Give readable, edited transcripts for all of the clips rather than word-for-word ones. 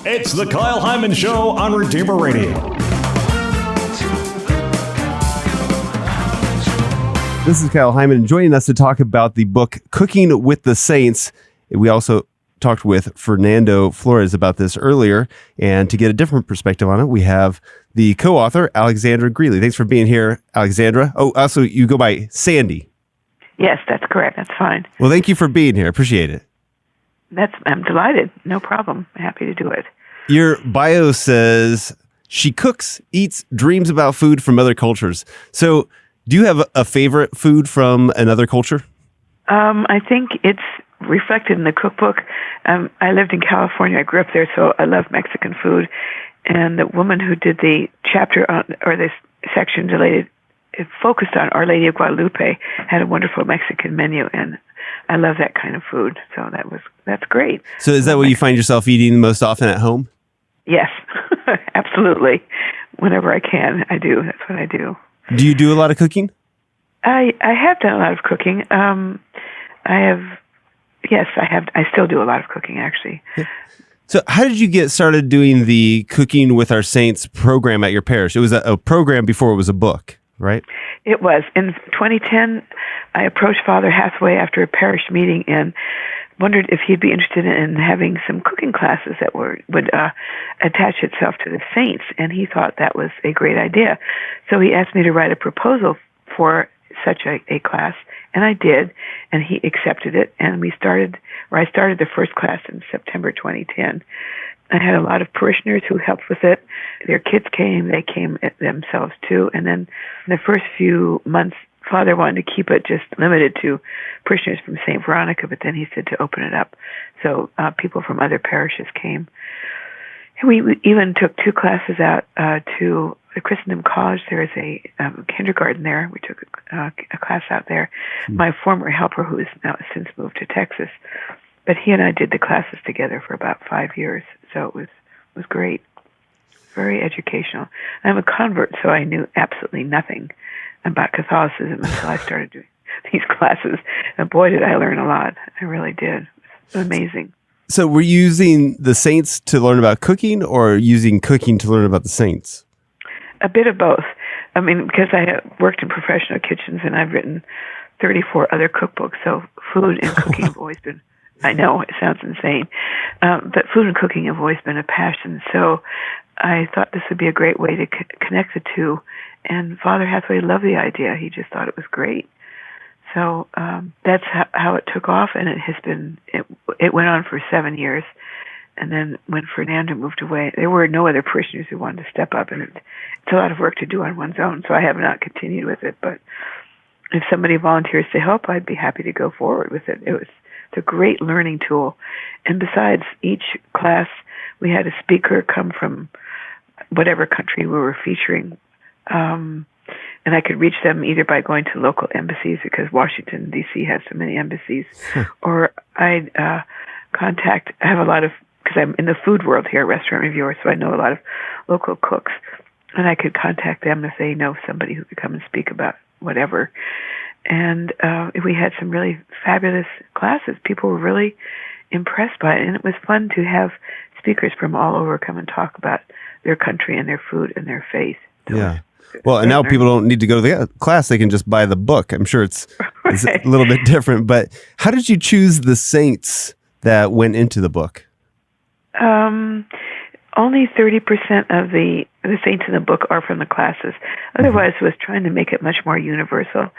It's the Kyle Hyman Show on Redeemer Radio. This is Kyle Hyman, joining us to talk about the book Cooking with the Saints. We also talked with Fernando Flores about this earlier, and to get a different perspective on it, we have the co-author, Alexandra Greeley. Thanks for being here, Alexandra. Oh, also, you go by Sandy. Yes, that's correct. That's fine. Well, thank you for being here. Appreciate it. I'm delighted. No problem. Happy to do it. Your bio says she cooks, eats, dreams about food from other cultures. So do you have a favorite food from another culture? I think it's reflected in the cookbook. I lived in California. I grew up there, so I love Mexican food. And the woman who did the chapter on, or this section related, it focused on Our Lady of Guadalupe, had a wonderful Mexican menu, and I love that kind of food. So that's great. So is that what you find yourself eating most often at home? Yes, absolutely. Whenever I can, I do. That's what I do. Do you do a lot of cooking? I have done a lot of cooking. I still do a lot of cooking, actually. Yeah. So how did you get started doing the Cooking with Our Saints program at your parish? It was a program before it was a book, right? It was. In 2010, I approached Father Hathaway after a parish meeting and wondered if he'd be interested in having some cooking classes that would attach itself to the saints, and he thought that was a great idea. So he asked me to write a proposal for such a class, and I did, and he accepted it, and I started the first class in September 2010. I had a lot of parishioners who helped with it. Their kids came, they came themselves too, and then in the first few months, Father wanted to keep it just limited to parishioners from St. Veronica, but then he said to open it up. So people from other parishes came. And we even took 2 classes out to the Christendom College. There is a kindergarten there. We took a class out there. My former helper, who has now since moved to Texas, but he and I did the classes together for about 5 years. So it was great, very educational. I'm a convert, so I knew absolutely nothing about Catholicism until I started doing these classes. And boy, did I learn a lot. I really did. It was amazing. So were you using the saints to learn about cooking, or using cooking to learn about the saints? A bit of both. I mean, because I have worked in professional kitchens and I've written 34 other cookbooks, so food and cooking have always been, I know, it sounds insane, but food and cooking have always been a passion. So I thought this would be a great way to connect the two. And Father Hathaway loved the idea. He just thought it was great. So that's how it took off, and it went on for 7 years. And then when Fernando moved away, there were no other parishioners who wanted to step up, and it's a lot of work to do on one's own. So I have not continued with it. But if somebody volunteers to help, I'd be happy to go forward with it. It's a great learning tool. And besides each class, we had a speaker come from whatever country we were featuring. And I could reach them either by going to local embassies, because Washington, D.C. has so many embassies, or I'd I have a lot of, because I'm in the food world here, restaurant reviewer, so I know a lot of local cooks, and I could contact them if they know somebody who could come and speak about whatever. And we had some really fabulous classes. People were really impressed by it, and it was fun to have speakers from all over come and talk about their country and their food and their faith. Yeah. Well, and now people don't need to go to the class. They can just buy the book. I'm sure it's a little bit different. But how did you choose the saints that went into the book? Only 30% of the saints in the book are from the classes. Otherwise, it was trying to make it much more universal.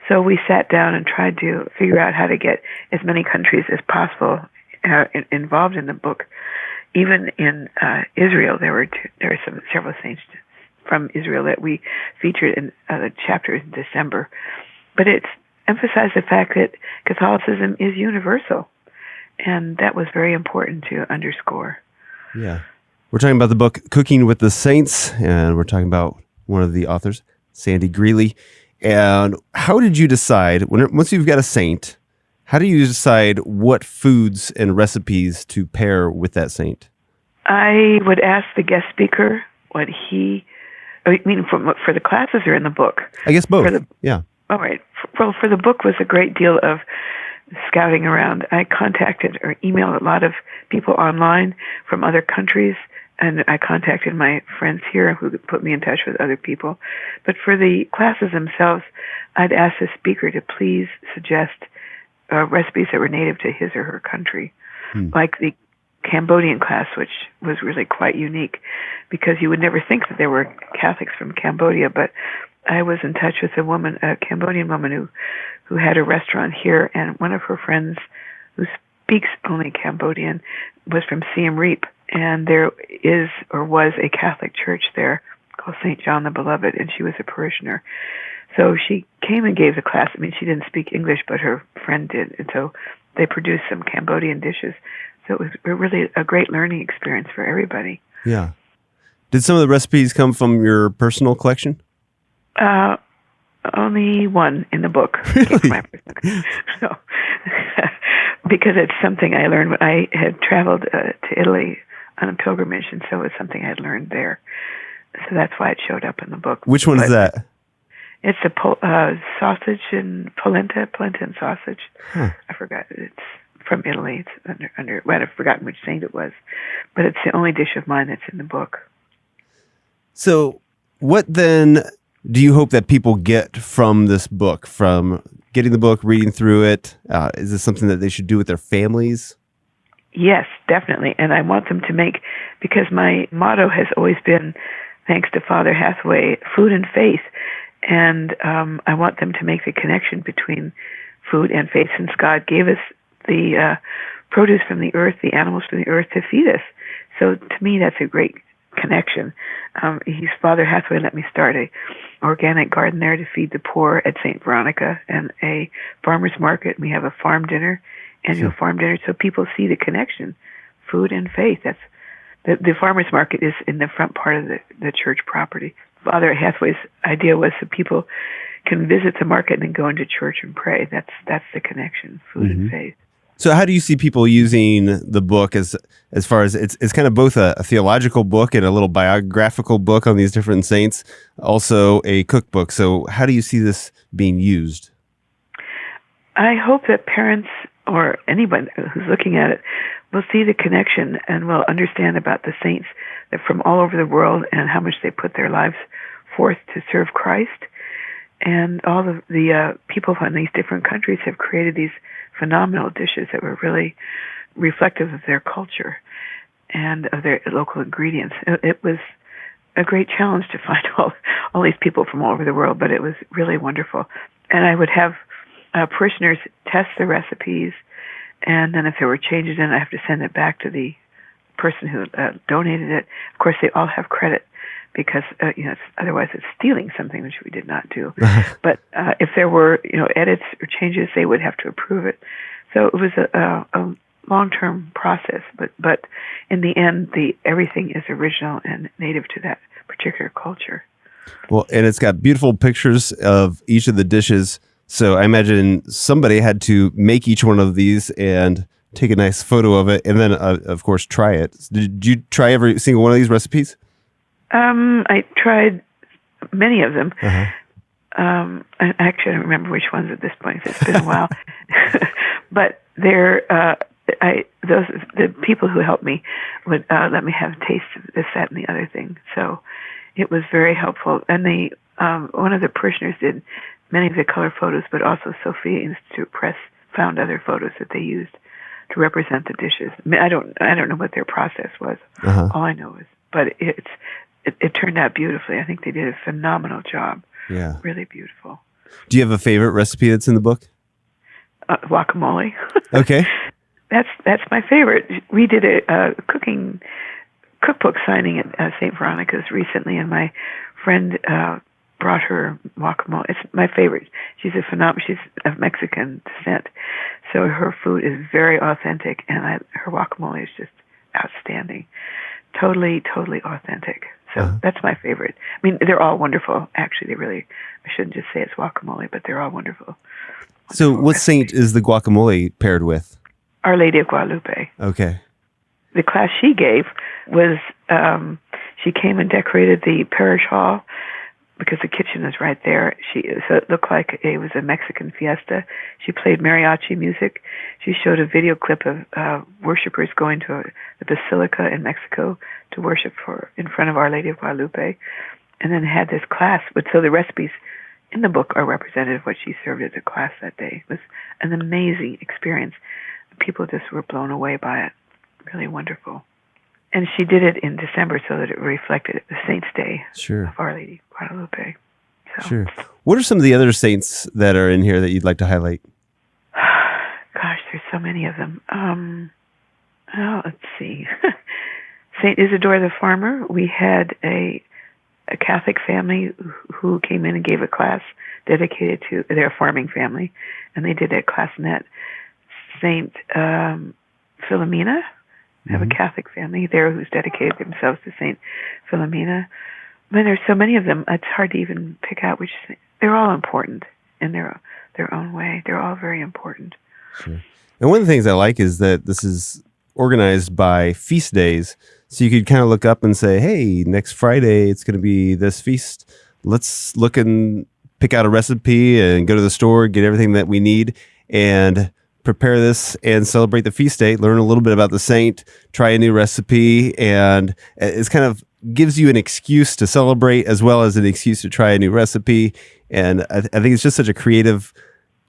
So we sat down and tried to figure out how to get as many countries as possible involved in the book. Even in Israel, there were several saints from Israel that we featured in the chapters in December. But it's emphasized the fact that Catholicism is universal, and that was very important to underscore. Yeah. We're talking about the book Cooking with the Saints, and we're talking about one of the authors, Sandy Greeley. And how did you decide, once you've got a saint, how do you decide what foods and recipes to pair with that saint? I would ask the guest speaker what he... I mean, for the classes or in the book? I guess both. Yeah. All right. Well, for the book was a great deal of scouting around, I contacted or emailed a lot of people online from other countries, and I contacted my friends here who could put me in touch with other people. But for the classes themselves, I'd ask the speaker to please suggest recipes that were native to his or her country, like the Cambodian class, which was really quite unique because you would never think that there were Catholics from Cambodia, but I was in touch with a Cambodian woman who had a restaurant here, and one of her friends who speaks only Cambodian was from Siem Reap, and there is or was a Catholic church there called St. John the Beloved, and she was a parishioner. So she came and gave the class. I mean, she didn't speak English, but her friend did, and so they produced some Cambodian dishes. So it was really a great learning experience for everybody. Yeah. Did some of the recipes come from your personal collection? Only one in the book. Really? So, because it's something I learned when I had traveled to Italy on a pilgrimage, and so it's something I had learned there. So that's why it showed up in the book. Which one is that? It's a sausage and polenta and sausage. Huh. I forgot. It's from Italy. It's under. Well, I've forgotten which saint it was, but it's the only dish of mine that's in the book. So, what then do you hope that people get from this book? From getting the book, reading through it, is this something that they should do with their families? Yes, definitely. And I want them to make, because my motto has always been, thanks to Father Hathaway, food and faith. And I want them to make the connection between food and faith, since God gave us the produce from the earth, the animals from the earth to feed us. So to me, that's a great connection. Father Hathaway let me start a organic garden there to feed the poor at St. Veronica, and a farmer's market. We have a farm dinner, annual farm dinner, so people see the connection, food and faith. That's the farmer's market is in the front part of the church property. Father Hathaway's idea was that people can visit the market and then go into church and pray. That's the connection, food and faith. So how do you see people using the book as far as it's kind of both a theological book and a little biographical book on these different saints, also a cookbook. So how do you see this being used? I hope that parents or anyone who's looking at it will see the connection and will understand about the saints that from all over the world and how much they put their lives forth to serve Christ. And all the people from these different countries have created these phenomenal dishes that were really reflective of their culture and of their local ingredients. It was a great challenge to find all these people from all over the world, but it was really wonderful. And I would have parishioners test the recipes, and then if there were changes in it, I have to send it back to the person who donated it. Of course, they all have credit, because otherwise it's stealing something, which we did not do. But if there were edits or changes, they would have to approve it. So it was a long-term process. But in the end, everything is original and native to that particular culture. Well, and it's got beautiful pictures of each of the dishes. So I imagine somebody had to make each one of these and take a nice photo of it, and then of course try it. Did you try every single one of these recipes? I tried many of them. Actually, I don't remember which ones at this point. It's been a while. But the people who helped me would let me have a taste of this, that, and the other thing. So it was very helpful. And one of the parishioners did many of the color photos, but also Sophia Institute Press found other photos that they used to represent the dishes. I mean, I don't know what their process was. All I know is, but it turned out beautifully. I think they did a phenomenal job. Yeah. Really beautiful. Do you have a favorite recipe that's in the book? Guacamole. Okay. That's my favorite. We did a cookbook signing at St. Veronica's recently, and my friend brought her guacamole. It's my favorite. She's she's of Mexican descent, so her food is very authentic, and her guacamole is just outstanding. Totally authentic. So that's my favorite. I mean, they're all wonderful. Actually, I shouldn't just say it's guacamole, but they're all wonderful. So what saint is the guacamole paired with? Our Lady of Guadalupe. Okay. The class she gave was, she came and decorated the parish hall because the kitchen is right there. So it looked like it was a Mexican fiesta. She played mariachi music. She showed a video clip of worshipers going to the Basilica in Mexico to worship in front of Our Lady of Guadalupe, and then had this class. But so the recipes in the book are representative of what she served at the class that day. It was an amazing experience. People just were blown away by it. Really wonderful. And she did it in December so that it reflected the Saint's Day of Our Lady of Guadalupe. So. Sure. What are some of the other saints that are in here that you'd like to highlight? Gosh, there's so many of them. Let's see. Saint Isidore the Farmer. We had a Catholic family who came in and gave a class dedicated to their farming family, and they did a class met. Saint Philomena. I have a Catholic family there who's dedicated themselves to Saint Philomena. I mean, there's so many of them, it's hard to even pick out which. They're all important in their own way. They're all very important. Sure. And one of the things I like is that this is organized by feast days. So you could kind of look up and say, hey, next Friday, it's going to be this feast. Let's look and pick out a recipe and go to the store, get everything that we need, and prepare this and celebrate the feast day, learn a little bit about the saint, try a new recipe, and it's kind of gives you an excuse to celebrate as well as an excuse to try a new recipe. And I think it's just such a creative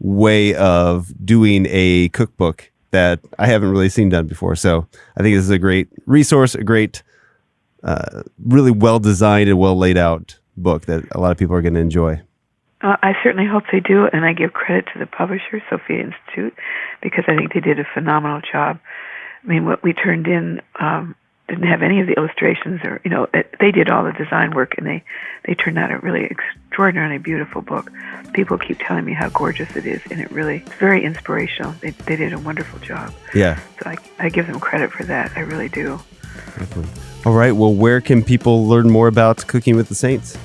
way of doing a cookbook that I haven't really seen done before. So I think this is a great resource, a great, really well-designed and well-laid out book that a lot of people are going to enjoy. I certainly hope they do, and I give credit to the publisher, Sophia Institute, because I think they did a phenomenal job. I mean, what we turned in didn't have any of the illustrations, or they did all the design work, and they turned out a really extraordinarily beautiful book. People keep telling me how gorgeous it is, and it's very inspirational. They did a wonderful job. Yeah. So I give them credit for that. I really do. Definitely. All right. Well, where can people learn more about Cooking with the Saints?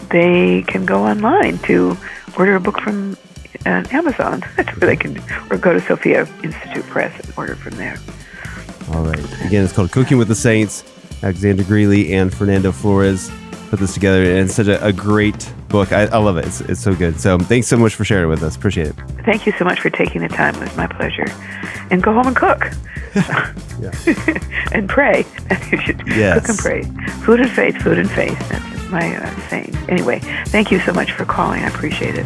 They can go online to order a book from Amazon. That's where they can, or go to Sophia Institute Press and order from there. All right. Again, it's called Cooking with the Saints. Alexandra Greeley and Fernando Flores put this together, and it's such a great book. I love it. It's so good. So thanks so much for sharing it with us. Appreciate it. Thank you so much for taking the time. It was my pleasure. And go home and cook. And pray. You should cook and pray. Food and faith, food and faith. That's my saying. Anyway, thank you so much for calling. I appreciate it.